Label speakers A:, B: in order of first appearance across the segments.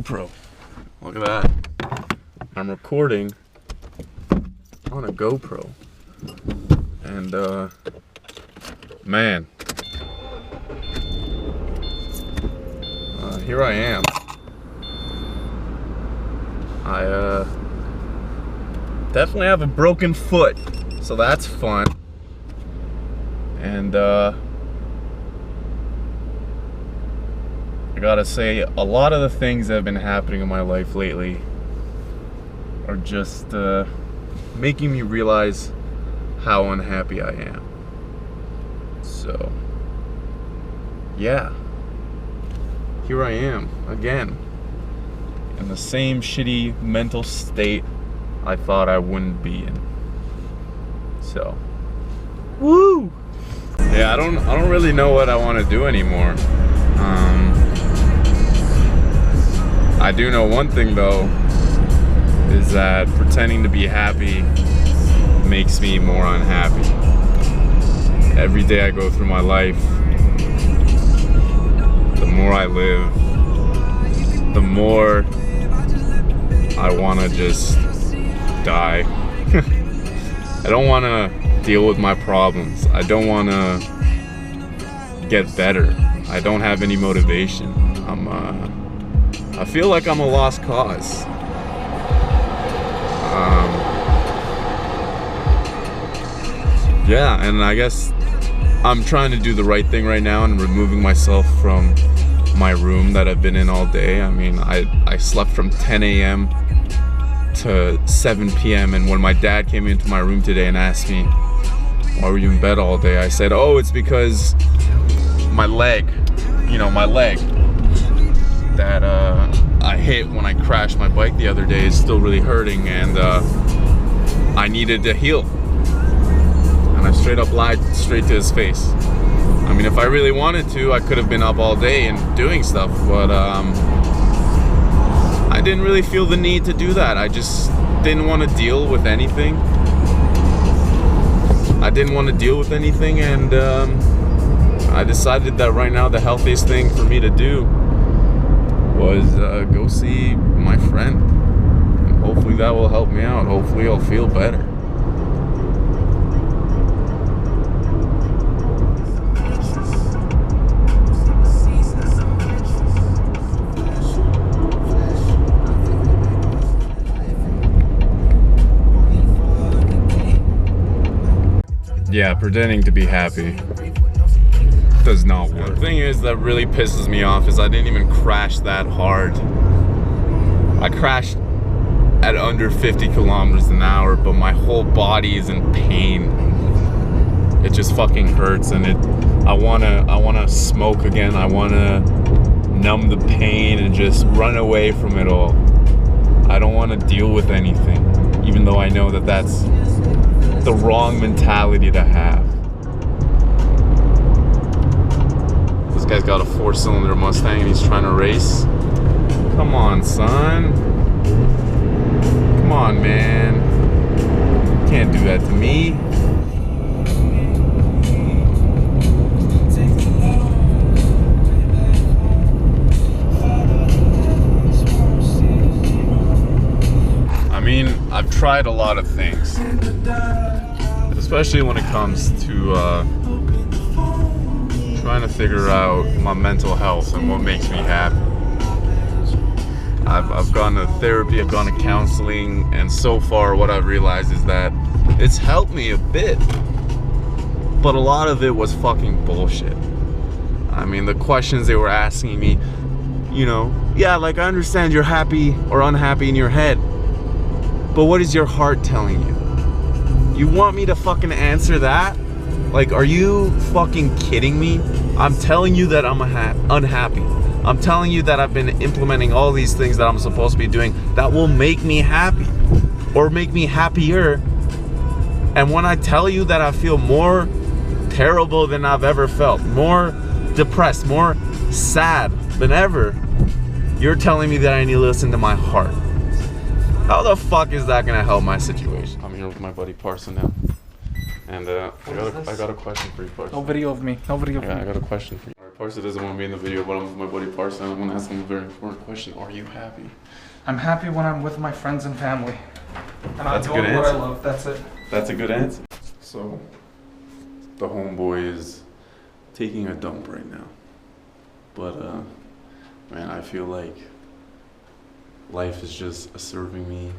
A: GoPro. Look at that. I'm recording on a GoPro. And man, here I am. I definitely have a broken foot, so that's fun. And I gotta say, a lot of the things that have been happening in my life lately are just making me realize how unhappy I am. So yeah, here I am again in the same shitty mental state I thought I wouldn't be in. So woo! Yeah, I don't really know what I want to do anymore. I do know one thing though, is that pretending to be happy makes me more unhappy. Every day I go through my life, the more I live, the more I want to just die. I don't want to deal with my problems. I don't want to get better. I don't have any motivation. I feel like I'm a lost cause. Yeah, and I guess I'm trying to do the right thing right now and removing myself from my room that I've been in all day. I mean, I slept from 10 a.m. to 7 p.m. and when my dad came into my room today and asked me, why were you in bed all day? I said, oh, it's because my leg, my leg that I hit when I crashed my bike the other day is still really hurting, and I needed to heal. And I straight up lied straight to his face. I mean, if I really wanted to, I could have been up all day and doing stuff, but I didn't really feel the need to do that. I just didn't want to deal with anything. And I decided that right now the healthiest thing for me to do was go see my friend. And hopefully that will help me out. Hopefully I'll feel better. Yeah, pretending to be happy does not work. The thing is that really pisses me off is I didn't even crash that hard. I crashed at under 50 kilometers an hour, but my whole body is in pain. It just fucking hurts, and I wanna smoke again. I wanna numb the pain and just run away from it all. I don't want to deal with anything, even though I know that that's the wrong mentality to have. This guy's got a 4-cylinder Mustang and he's trying to race. Come on, son. Come on, man. You can't do that to me. I mean, I've tried a lot of things, especially when it comes to trying to figure out my mental health and what makes me happy. I've gone to therapy, I've gone to counseling, and so far what I've realized is that it's helped me a bit, but a lot of it was fucking bullshit. I mean, the questions they were asking me, yeah, like I understand you're happy or unhappy in your head, but what is your heart telling you? You want me to fucking answer that? Like, are you fucking kidding me? I'm telling you that I'm unhappy. I'm telling you that I've been implementing all these things that I'm supposed to be doing that will make me happy or make me happier. And when I tell you that I feel more terrible than I've ever felt, more depressed, more sad than ever, you're telling me that I need to listen to my heart. How the fuck is that gonna help my situation? I'm here with my buddy Parson now. And I got a question for you, Parson.
B: No video of me. No video of me.
A: I got a question for you. Parsa doesn't want to be in the video, but I'm with my buddy Parsa, and I want to ask him a very important question. Are you happy?
B: I'm happy when I'm with my friends and family. And
A: That's
B: I'm
A: a good
B: doing what I
A: answer.
B: love. That's it.
A: That's a good answer. So, the homeboy is taking a dump right now. But, man, I feel like life is just serving me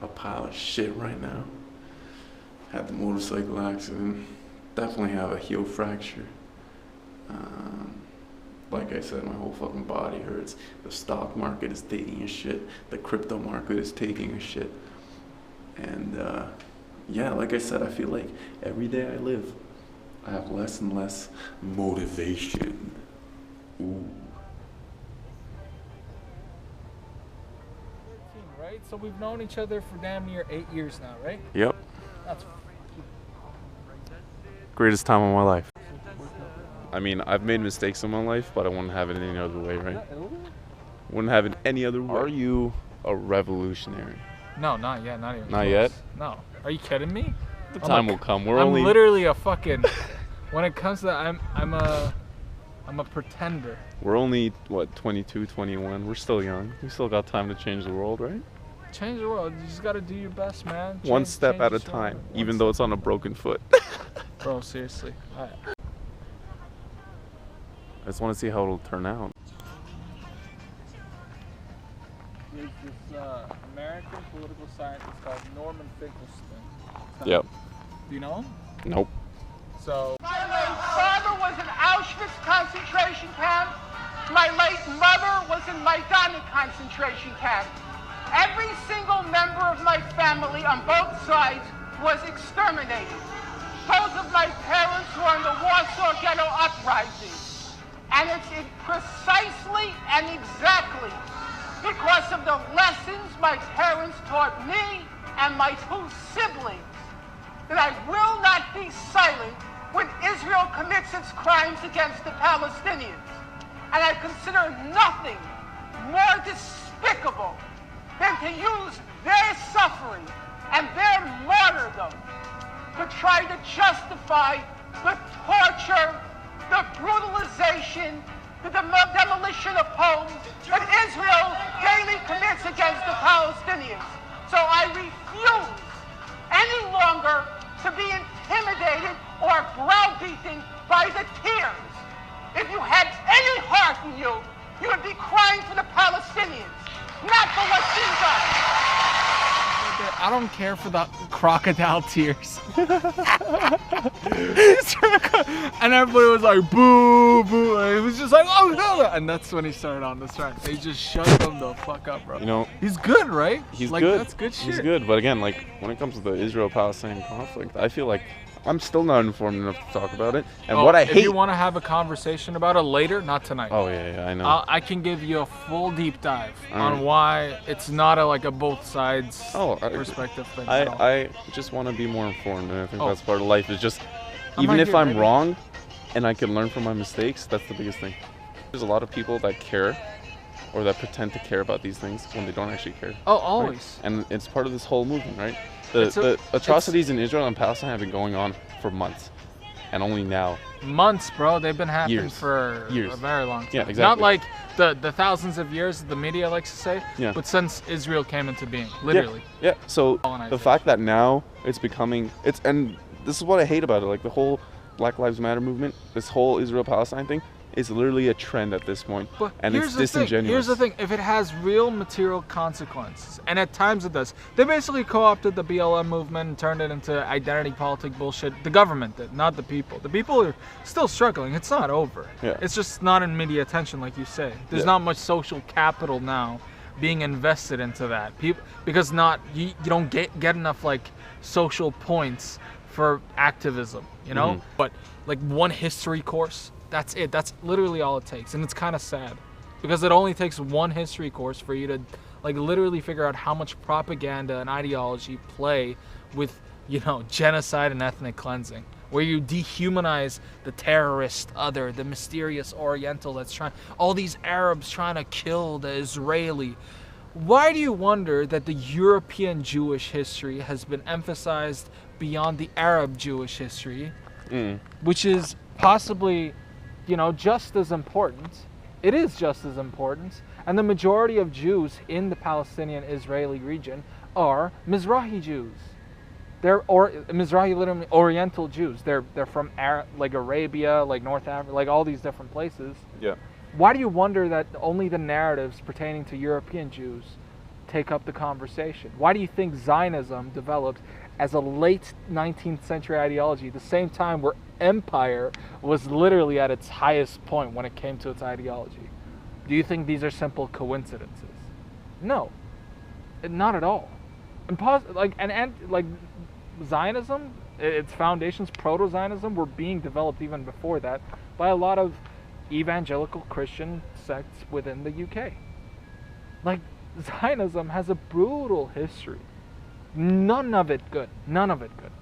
A: a pile of shit right now. Had the motorcycle accident. Definitely have a heel fracture. Like I said, my whole fucking body hurts. The stock market is taking a shit. The crypto market is taking a shit. And yeah, like I said, I feel like every day I live, I have less and less motivation. Ooh.
B: Right? So we've known each other for damn near 8 years now, right?
A: Yep.
B: That's
A: Greatest time of my life. I mean, I've made mistakes in my life, but I wouldn't have it any other way, right? Wouldn't have it any other way. Are you a revolutionary?
B: No, not yet. Not even.
A: Not
B: close.
A: yet?
B: No. Are you kidding me?
A: The time will come.
B: I'm literally a fucking. When it comes to that, I'm a pretender.
A: We're only what, 22, 21. We're still young. We still got time to change the world, right?
B: Change the world. You just gotta do your best, man.
A: One step at a time, even though it's on a broken foot.
B: Bro, seriously. I
A: just want to see how it'll turn out.
B: There's this American political scientist called Norman Finkelstein.
A: Yep.
B: Do you know him?
A: Nope.
B: So.
C: My late father was in Auschwitz concentration camp. My late mother was in Majdanek concentration camp. Every single member of my family on both sides was exterminated. Both of my parents were in the Warsaw Ghetto Uprising. And it's precisely and exactly because of the lessons my parents taught me and my two siblings that I will not be silent when Israel commits its crimes against the Palestinians. And I consider nothing more despicable than to use their suffering and their martyrdom to try to justify the torture, the brutalization, the demolition of homes that Israel daily commits against the Palestinians. So I refuse any longer to be intimidated or browbeaten by the tears. If you had any heart in you, you would be crying for the Palestinians, not for what's been done.
B: I don't care for the crocodile tears. And everybody was like, boo, boo. And it was just like, oh, no. And that's when he started on this rant. He just shut them the fuck up, bro.
A: You know,
B: he's good, right?
A: He's
B: like,
A: good.
B: That's good shit.
A: He's good. But again, like, when it comes to the Israel-Palestine conflict, I feel like I'm still not informed enough to talk about it. And what I hate...
B: If you want to have a conversation about it later, not tonight.
A: Oh, yeah, I know.
B: I can give you a full deep dive on why it's not like a both sides perspective thing.
A: I just want to be more informed, and I think that's part of life. Is just, even if I'm wrong and I can learn from my mistakes, that's the biggest thing. There's a lot of people that care or that pretend to care about these things when they don't actually care.
B: Oh, always.
A: Right? And it's part of this whole movement, right? The atrocities in Israel and Palestine have been going on for months, and only now.
B: Months, bro. They've been happening for a very long time.
A: Yeah, exactly.
B: Not like the thousands of years the media likes to say, but since Israel came into being, literally.
A: Yeah. So the fact that now it's becoming, and this is what I hate about it, like the whole Black Lives Matter movement, this whole Israel-Palestine thing, is literally a trend at this point, and it's disingenuous.
B: Here's the thing, if it has real material consequences, and at times it does, they basically co-opted the BLM movement and turned it into identity politic bullshit. The government did, not the people. The people are still struggling. It's not over. It's just not in media attention, like you say. There's not much social capital now being invested into that. Because you don't get enough like social points for activism, you know? But like one history course, that's it. That's literally all it takes. And it's kind of sad because it only takes one history course for you to like literally figure out how much propaganda and ideology play with, you know, genocide and ethnic cleansing, where you dehumanize the terrorist other, the mysterious Oriental that's trying, all these Arabs trying to kill the Israeli. Why do you wonder that the European Jewish history has been emphasized beyond the Arab Jewish history, which is possibly just as important. It is just as important. And the majority of Jews in the Palestinian-Israeli region are Mizrahi Jews. They're Mizrahi, literally Oriental Jews. They're from like Arabia, like North Africa, like all these different places.
A: Yeah.
B: Why do you wonder that only the narratives pertaining to European Jews take up the conversation? Why do you think Zionism developed as a late 19th century ideology, the same time where empire was literally at its highest point when it came to its ideology? Do you think these are simple coincidences? No, not at all. And Zionism, its foundations, proto-Zionism, were being developed even before that by a lot of evangelical Christian sects within the UK. Like, Zionism has a brutal history. None of it good. None of it good.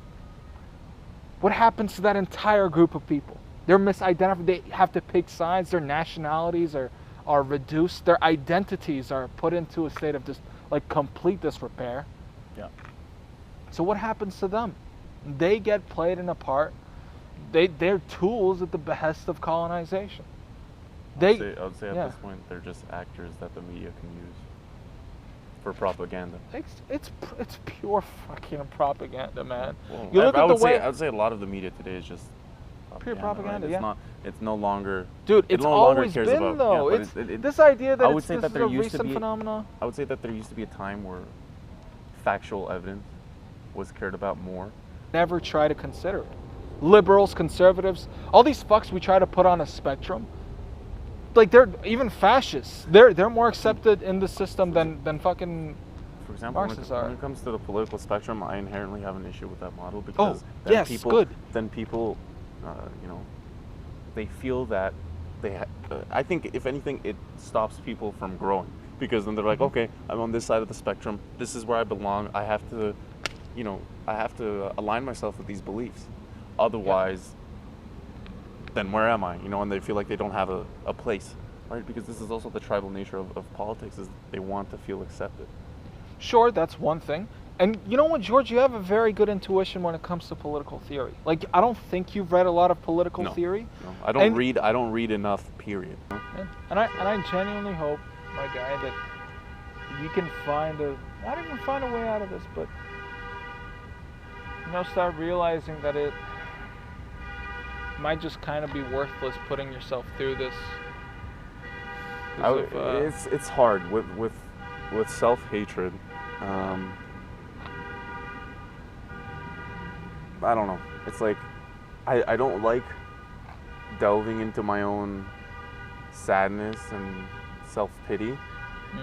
B: What happens to that entire group of people? They're misidentified. They have to pick sides. Their nationalities are reduced. Their identities are put into a state of just like complete disrepair.
A: Yeah.
B: So what happens to them? They get played in a part. They're tools at the behest of colonization.
A: I would say at this point they're just actors that the media can use for propaganda.
B: It's pure fucking propaganda, man.
A: Well,
B: You look
A: I
B: at the
A: would
B: way
A: say, I would say a lot of the media today is just
B: pure propaganda.
A: Right?
B: Yeah.
A: It's no longer.
B: Dude,
A: it
B: it's
A: no longer
B: always
A: cares
B: been
A: about,
B: though.
A: Yeah,
B: It's this idea that
A: I would
B: it's
A: say
B: this
A: that
B: is
A: there
B: a
A: used to
B: recent
A: be
B: phenomenon.
A: I would say that there used to be a time where factual evidence was cared about more.
B: Never try to consider it. Liberals, conservatives, all these fucks we try to put on a spectrum. Like they're even fascists. They're more accepted in the system than fucking.
A: For example, when it comes to the political spectrum, I inherently have an issue with that model because then people, they feel that I think if anything, it stops people from growing because then they're like, okay, I'm on this side of the spectrum. This is where I belong. I have to, align myself with these beliefs. Otherwise, then where am I? And they feel like they don't have a place, right? Because this is also the tribal nature of politics is they want to feel accepted.
B: Sure, that's one thing. And you know what, George, you have a very good intuition when it comes to political theory. Like, I don't think you've read a lot of political theory.
A: No, I don't read. I don't read enough. Period.
B: And I genuinely hope, my guy, that you can not even find a way out of this, but start realizing that it might just kind of be worthless putting yourself through this.
A: It's hard with self-hatred. I don't know. It's like I don't like delving into my own sadness and self-pity,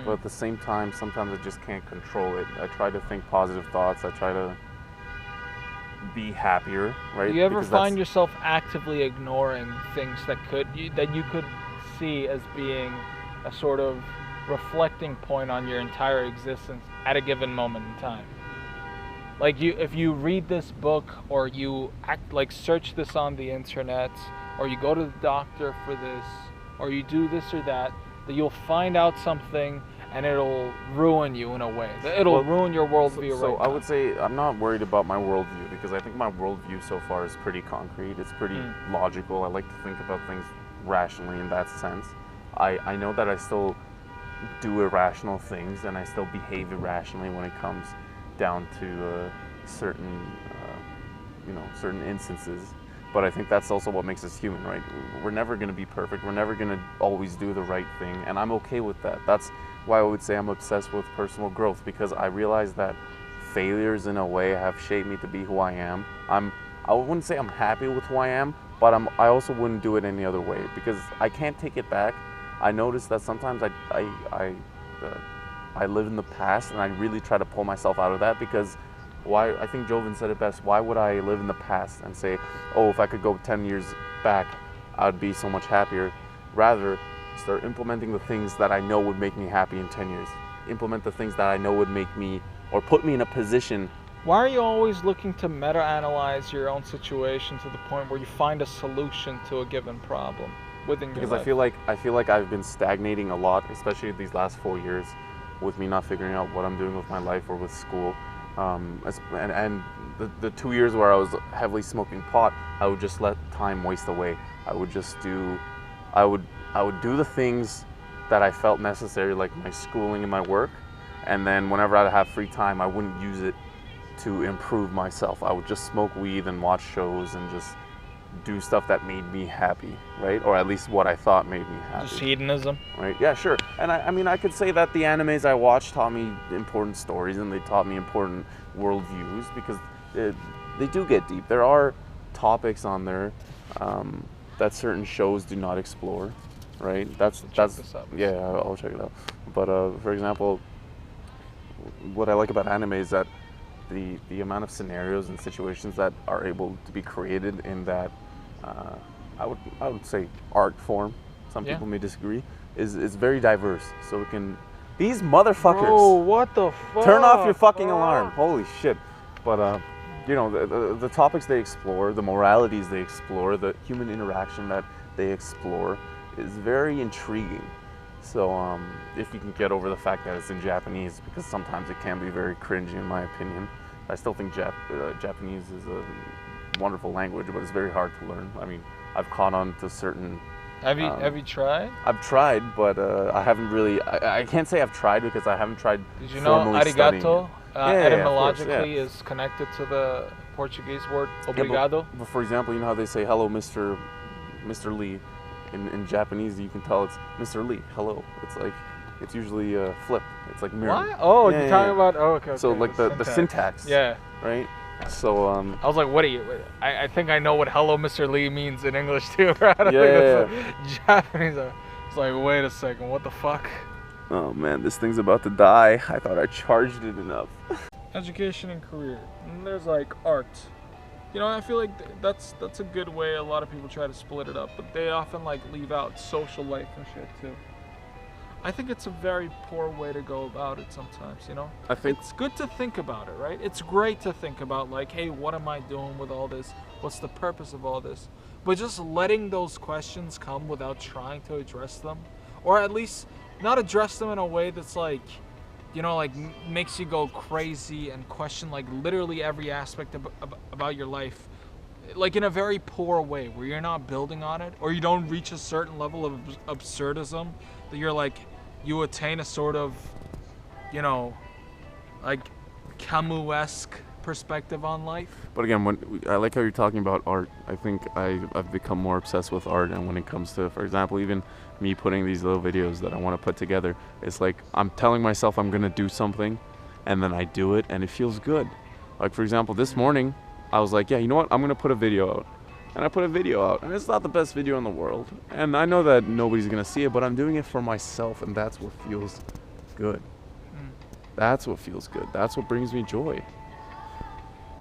A: but at the same time, sometimes I just can't control it. I try to think positive thoughts. I try to be happier, right?
B: Do you ever find yourself actively ignoring things that you could see as being a sort of reflecting point on your entire existence at a given moment in time? Like if you read this book or you search this on the internet or you go to the doctor for this or you do this or that you'll find out something and it'll ruin you in a way. It'll ruin your worldview.
A: So I would say I'm not worried about my worldview because I think my worldview so far is pretty concrete. It's pretty logical. I like to think about things rationally in that sense. I know that I still do irrational things and I still behave irrationally when it comes down to certain instances. But I think that's also what makes us human, right? We're never going to be perfect. We're never going to always do the right thing. And I'm okay with that. That's why I would say I'm obsessed with personal growth because I realize that failures in a way have shaped me to be who I am. I wouldn't say I'm happy with who I am, but I also wouldn't do it any other way because I can't take it back. I notice that sometimes I live in the past and I really try to pull myself out of that because I think Joven said it best. Why would I live in the past and say, oh, if I could go 10 years back, I'd be so much happier. Rather, start implementing the things that I know would make me happy in 10 years. Implement the things that I know would make me or put me in a position.
B: Why are you always looking to meta-analyze your own situation to the point where you find a solution to a given problem within your life?
A: Because I feel like I've been stagnating a lot, especially these last 4 years, with me not figuring out what I'm doing with my life or with school. And the 2 years where I was heavily smoking pot, I would just let time waste away. I would just do I would do the things that I felt necessary, like my schooling and my work, and then whenever I'd have free time, I wouldn't use it to improve myself. I would just smoke weed and watch shows and just do stuff that made me happy, right? Or at least what I thought made me happy.
B: Just hedonism.
A: Right? Yeah, sure. And I mean, I could say that the animes I watched taught me important stories and they taught me important worldviews because they do get deep. There are topics on there that certain shows do not explore, right? That's yeah, I'll check it out. But for example, what I like about anime is that the amount of scenarios and situations that are able to be created in that I would say art form. Some people may disagree. Is very diverse. So it can these motherfuckers.
B: Bro, what the fuck?
A: Turn off your fucking alarm. Holy shit. But you know, the topics they explore, the moralities they explore, the human interaction that they explore is very intriguing. So if you can get over the fact that it's in Japanese, because sometimes it can be very cringy in my opinion. I still think Japanese is a wonderful language, but it's very hard to learn. I mean, I've caught on to certain...
B: Have you tried?
A: I've tried, but I haven't really... I can't say I've tried because I haven't tried.
B: Did you know arigato etymologically is connected to the Portuguese word obrigado?
A: Yeah, but for example, you know how they say hello, Mr. Lee? In Japanese, you can tell it's Mr. Lee, hello. It's like, it's usually flipped. It's like mirror.
B: What? Oh, you're talking about, oh, okay.
A: So like the syntax.
B: Yeah.
A: Right? So,
B: I was like, what are you, I think I know what hello, Mr. Lee means in English too, right?
A: Yeah.
B: Japanese. I was like, wait a second, what the fuck?
A: Oh man, this thing's about to die. I thought I charged it enough.
B: Education and career. And there's like art. You know, I feel like that's a good way. A lot of people try to split it up, but they often like leave out social life and shit too. I think it's a very poor way to go about it sometimes, you know?
A: I think
B: it's good to think about it, right? It's great to think about like, hey, what am I doing with all this? What's the purpose of all this? But just letting those questions come without trying to address them, or at least not address them in a way that's like, you know, like makes you go crazy and question like literally every aspect about your life, like in a very poor way where you're not building on it, or you don't reach a certain level of absurdism that you're like, you attain a sort of, you know, like Camus-esque perspective on life.
A: But again, I like how you're talking about art. I think I've become more obsessed with art, and when it comes to, for example, even me putting these little videos that I want to put together, it's like I'm telling myself I'm gonna do something, and then I do it, and it feels good. Like for example, this morning, I was like, yeah, you know what? I'm gonna put a video out. And I put a video out, and it's not the best video in the world. And I know that nobody's gonna see it, but I'm doing it for myself, and that's what feels good. That's what feels good. That's what brings me joy.